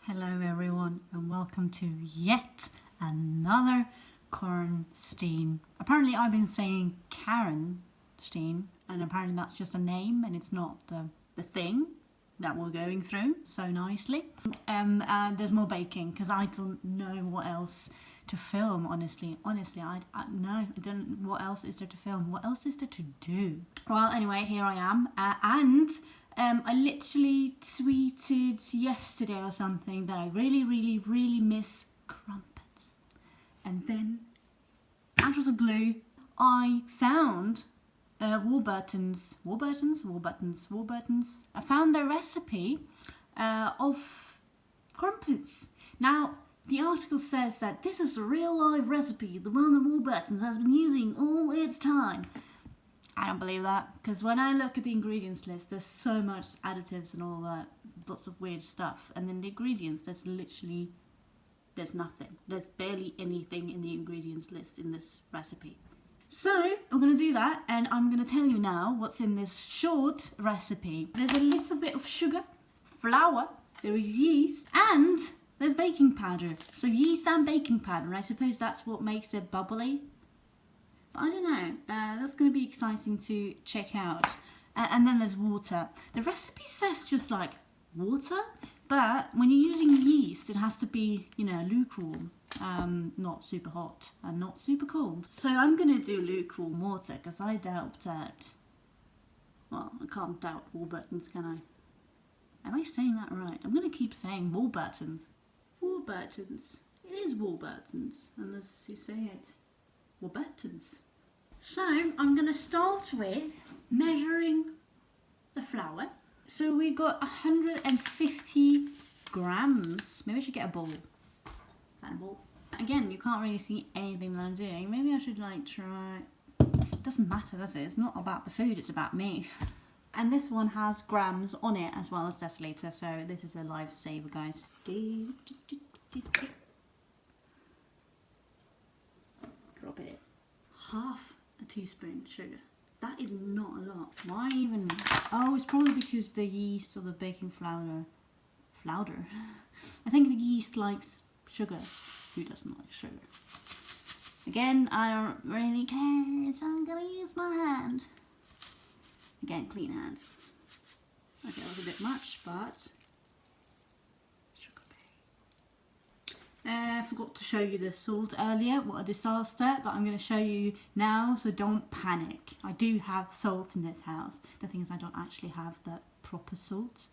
Hello everyone and welcome to yet another Quaranstine. Apparently I've been saying Quaranstine and apparently that's just a name and it's not the thing that we're going through so nicely. There's more baking because I don't know what else to film, honestly. I don't know what else is there to film. What else is there to do? Well, anyway, here I am and I literally tweeted yesterday or something that I really miss Crumpets. And then, out of the blue, I found Warburton's. I found their recipe of Crumpets. Now, the article says that this is the real live recipe, the one that Warburton's has been using all its time. I don't believe that, because when I look at the ingredients list, there's so much additives and all that, lots of weird stuff. And then the ingredients, there's nothing. There's barely anything in the ingredients list in this recipe. So, I'm going to do that, and I'm going to tell you now what's in this short recipe. There's a little bit of sugar, flour, there is yeast, and there's baking powder. So yeast and baking powder, I suppose that's what makes it bubbly. I don't know, that's going to be exciting to check out. And then there's water. The recipe says just like water, but when you're using yeast, it has to be, lukewarm, not super hot and not super cold. So I'm going to do lukewarm water because I doubt that, well, I can't doubt Warburton's, can I? Am I saying that right? I'm going to keep saying Warburton's. Warburton's. It is Warburton's, unless you say it. Warburton's. So I'm going to start with measuring the flour. So we got 150 grams. Maybe I should get a bowl. Again, you can't really see anything that I'm doing. Maybe I should try. It doesn't matter, does it? It's not about the food, it's about me. And this one has grams on it as well as deciliter. So this is a lifesaver, guys. Drop it in. Half a teaspoon sugar. That is not a lot. Why even? Oh, it's probably because the yeast or the baking flour. I think the yeast likes sugar. Who doesn't like sugar? Again, I don't really care, so I'm gonna use my hand. Again, clean hand. Okay, that was a bit much, but I forgot to show you the salt earlier. What a disaster, but I'm going to show you now, so don't panic. I do have salt in this house. The thing is, I don't actually have the proper salt.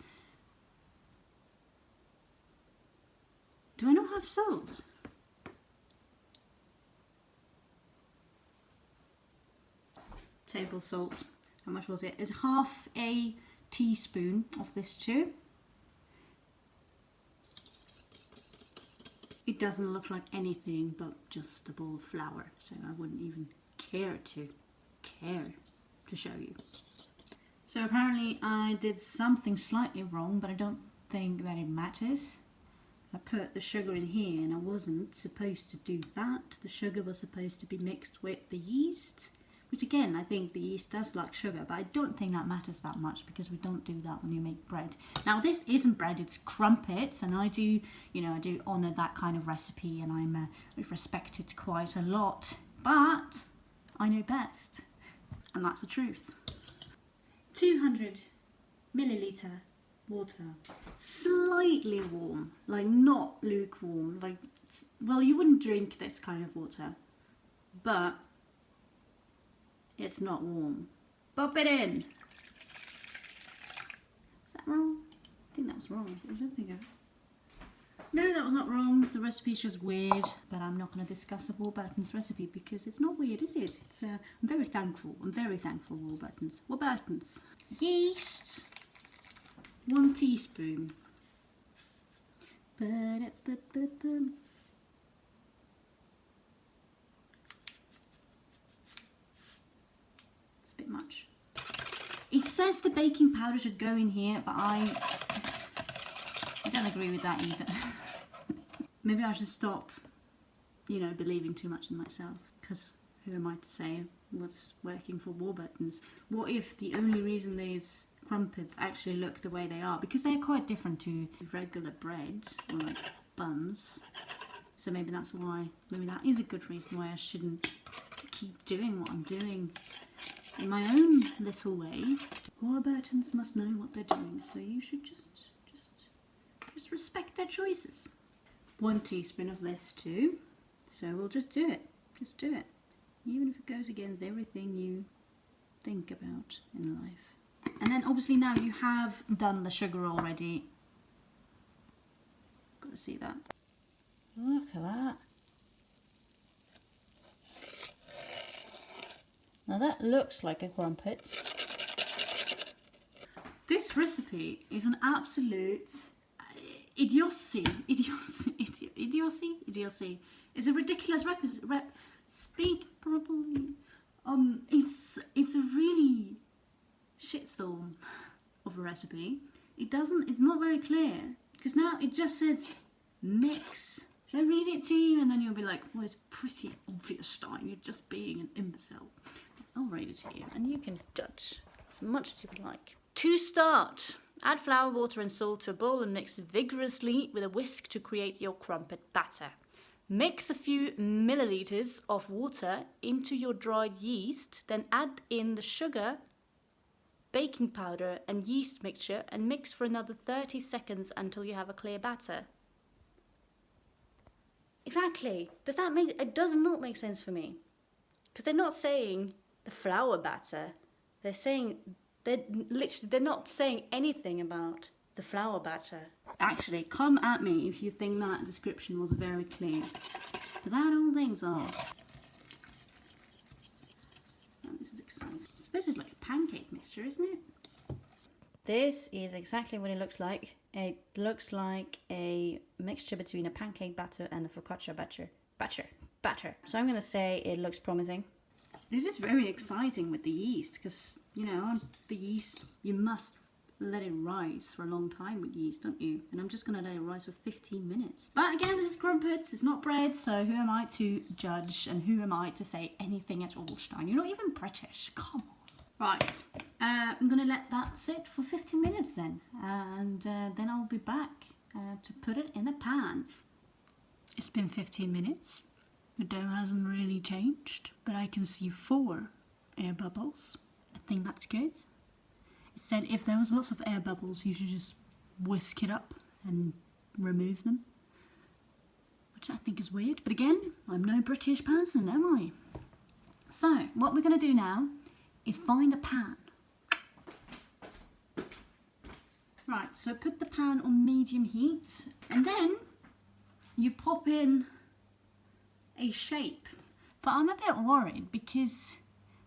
Do I not have salt? Table salt. How much was it? It's half a teaspoon of this too. It doesn't look like anything but just a bowl of flour, so I wouldn't even care to show you. So apparently I did something slightly wrong, but I don't think that it matters. I put the sugar in here and I wasn't supposed to do that. The sugar was supposed to be mixed with the yeast, which again, I think the yeast does like sugar, but I don't think that matters that much because we don't do that when you make bread. Now this isn't bread, it's crumpets, and I do honour that kind of recipe and I respect it quite a lot, but I know best, and that's the truth. 200 milliliter water, slightly warm, like not lukewarm, well, you wouldn't drink this kind of water, but it's not warm. Pop it in. Is that wrong? I think that was wrong. I don't think No, that was not wrong. The recipe's just weird. But I'm not going to discuss the Warburton's recipe because it's not weird, is it? I'm very thankful. I'm very thankful, Warburton's. Warburton's. Yeast. 1 teaspoon. Much. It says the baking powder should go in here, but I don't agree with that either. Maybe I should stop, believing too much in myself, because who am I to say what's working for Warburton's? What if the only reason there's crumpets actually look the way they are, because they're quite different to regular bread or like buns. So maybe that's why, maybe that is a good reason why I shouldn't keep doing what I'm doing in my own little way. Warburtons must know what they're doing, so you should just respect their choices. 1 teaspoon of this too, so we'll just do it. Just do it, even if it goes against everything you think about in life. And then obviously now you have done the sugar already. Got to see that. Look at that. Now that looks like a crumpet. This recipe is an absolute idiocy. It's a ridiculous speak properly. It's a really shitstorm of a recipe. It's not very clear, because now it just says mix. Should I read it to you? And then you'll be like, well, it's pretty obvious, Stein. You're just being an imbecile. I'll read it to you, and you can judge as much as you would like. To start, add flour, water and salt to a bowl and mix vigorously with a whisk to create your crumpet batter. Mix a few milliliters of water into your dried yeast, then add in the sugar, baking powder and yeast mixture and mix for another 30 seconds until you have a clear batter. Exactly. It does not make sense for me. Because they're not saying the flour batter. They're not saying anything about the flour batter. Actually, come at me if you think that description was very clear, because I don't think so. Oh, this is exciting. I suppose it's like a pancake mixture, isn't it? This is exactly what it looks like. It looks like a mixture between a pancake batter and a focaccia batter. So I'm going to say it looks promising. This is very exciting with the yeast, because, you know, the yeast, you must let it rise for a long time with yeast, don't you? And I'm just going to let it rise for 15 minutes. But again, this is crumpets, it's not bread, so who am I to judge, and who am I to say anything at all, Stein? You're not even British, come on. Right, I'm going to let that sit for 15 minutes then, and then I'll be back to put it in the pan. It's been 15 minutes. The dough hasn't really changed, but I can see 4 air bubbles. I think that's good. It said if there was lots of air bubbles, you should just whisk it up and remove them, which I think is weird. But again, I'm no British person, am I? So what we're going to do now is find a pan. Right, so put the pan on medium heat, and then you pop in a shape. But I'm a bit worried because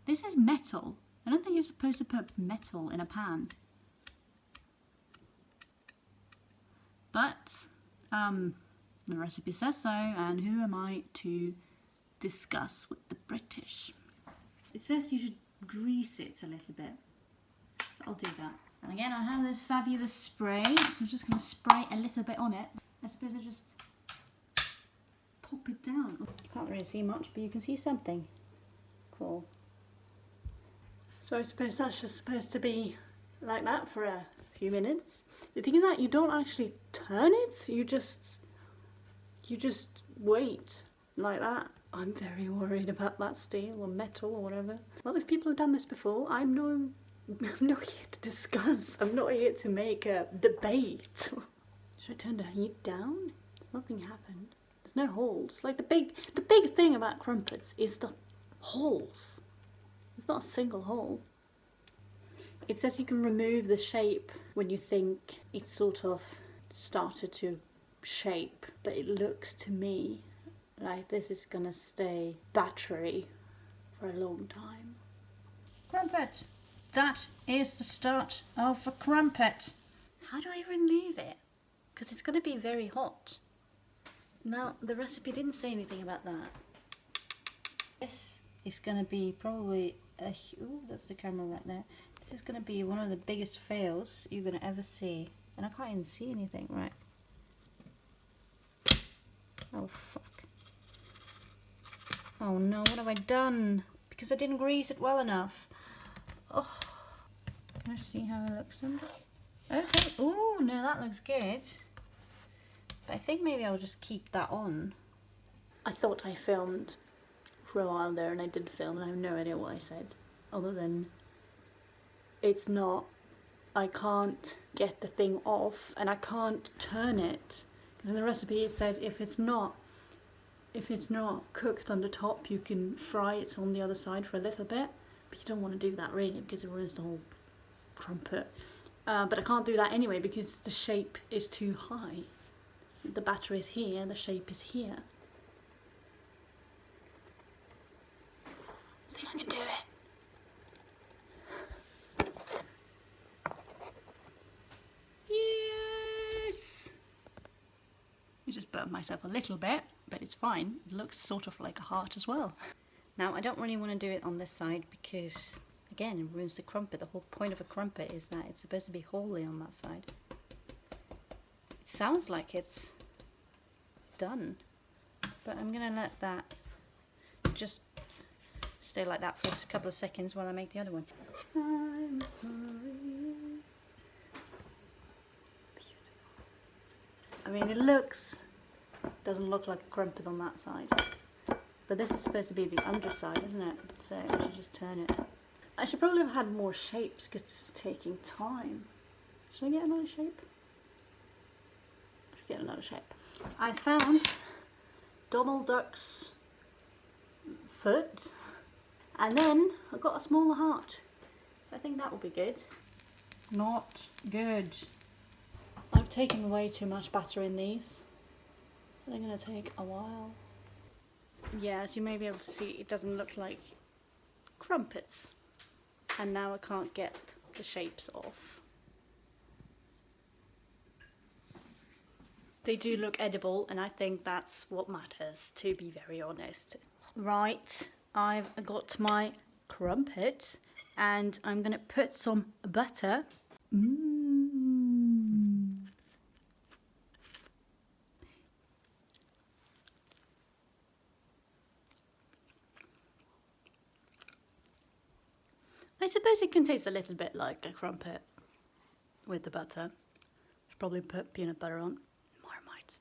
this is metal. I don't think you're supposed to put metal in a pan. But the recipe says so, and who am I to discuss with the British? It says you should grease it a little bit, so I'll do that. And again, I have this fabulous spray, so I'm just going to spray a little bit on it. I suppose I just pop it down. You can't really see much, but you can see something. Cool. So I suppose that's just supposed to be like that for a few minutes. The thing is that you don't actually turn it, you just wait like that. I'm very worried about that steel or metal or whatever. Well, if people have done this before, I'm not here to discuss. I'm not here to make a debate. Should I turn the heat down? Nothing happened. There's no holes. Like the big thing about crumpets is the holes. It's not a single hole. It says you can remove the shape when you think it's sort of started to shape, but it looks to me like this is gonna stay battery for a long time. Crumpet! That is the start of a crumpet. How do I remove it? Because it's gonna be very hot. Now, the recipe didn't say anything about that. This is gonna be probably ooh, that's the camera right there. This is gonna be one of the biggest fails you're gonna ever see. And I can't even see anything, right? Oh, fuck. Oh no, what have I done? Because I didn't grease it well enough. Oh, Let's see how it looks under. Okay. Oh no, that looks good. But I think maybe I'll just keep that on. I thought I filmed for a while there, and I did film, and I have no idea what I said, other than it's not, I can't get the thing off, and I can't turn it, because in the recipe it said if it's not cooked on the top, you can fry it on the other side for a little bit, but you don't want to do that really, because it ruins the whole crumpet. But I can't do that anyway, because the shape is too high. So the batter is here, the shape is here. I think I can do it. Yes! I just burnt myself a little bit, but it's fine. It looks sort of like a heart as well. Now, I don't really want to do it on this side because, again, it ruins the crumpet. The whole point of a crumpet is that it's supposed to be holy on that side. It sounds like it's done, but I'm going to let that just stay like that for a couple of seconds while I make the other one. I'm sorry. I mean, doesn't look like a crumpet on that side. But this is supposed to be the underside, isn't it? So I should just turn it. I should probably have had more shapes because this is taking time. Should I get another shape? I should get another shape. I found Donald Duck's foot, and then I got a smaller heart. So I think that will be good. Not good. I've taken way too much batter in these, so they're going to take a while. Yeah, as you may be able to see, it doesn't look like crumpets. And now I can't get the shapes off. They do look edible, and I think that's what matters, to be very honest. Right, I've got my crumpet, and I'm going to put some butter. I suppose it can taste a little bit like a crumpet with the butter. Should probably put peanut butter on. Marmite.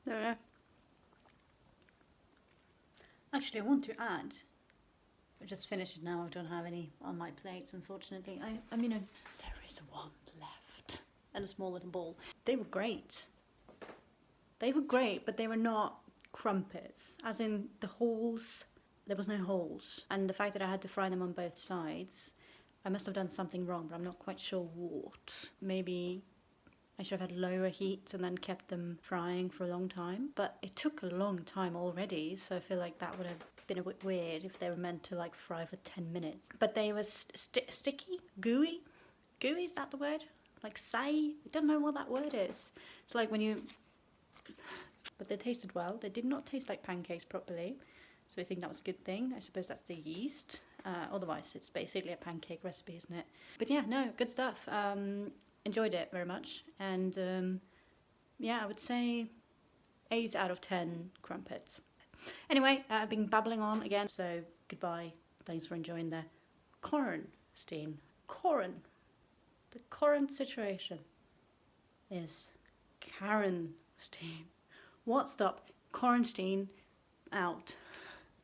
There we go. Actually, I want to add. I've just finished it now. I don't have any on my plate, unfortunately. I mean, there is one left. And a small little bowl. They were great. They were great, but they were not crumpets. As in, the holes, there was no holes. And the fact that I had to fry them on both sides, I must have done something wrong, but I'm not quite sure what. Maybe I should have had lower heat and then kept them frying for a long time. But it took a long time already, so I feel like that would have been a bit weird if they were meant to like fry for 10 minutes. But they were sticky? Gooey? Gooey, is that the word? Like say? I don't know what that word is. It's like when you... But they tasted well. They did not taste like pancakes properly. So I think that was a good thing. I suppose that's the yeast. Otherwise, it's basically a pancake recipe, isn't it? But yeah, no, good stuff. Enjoyed it very much. And yeah, I would say 8 out of 10 crumpets. Anyway, I've been babbling on again. So goodbye. Thanks for enjoying the Quaranstine. The current situation is Quaranstine. What? Stop. Quaranstine out.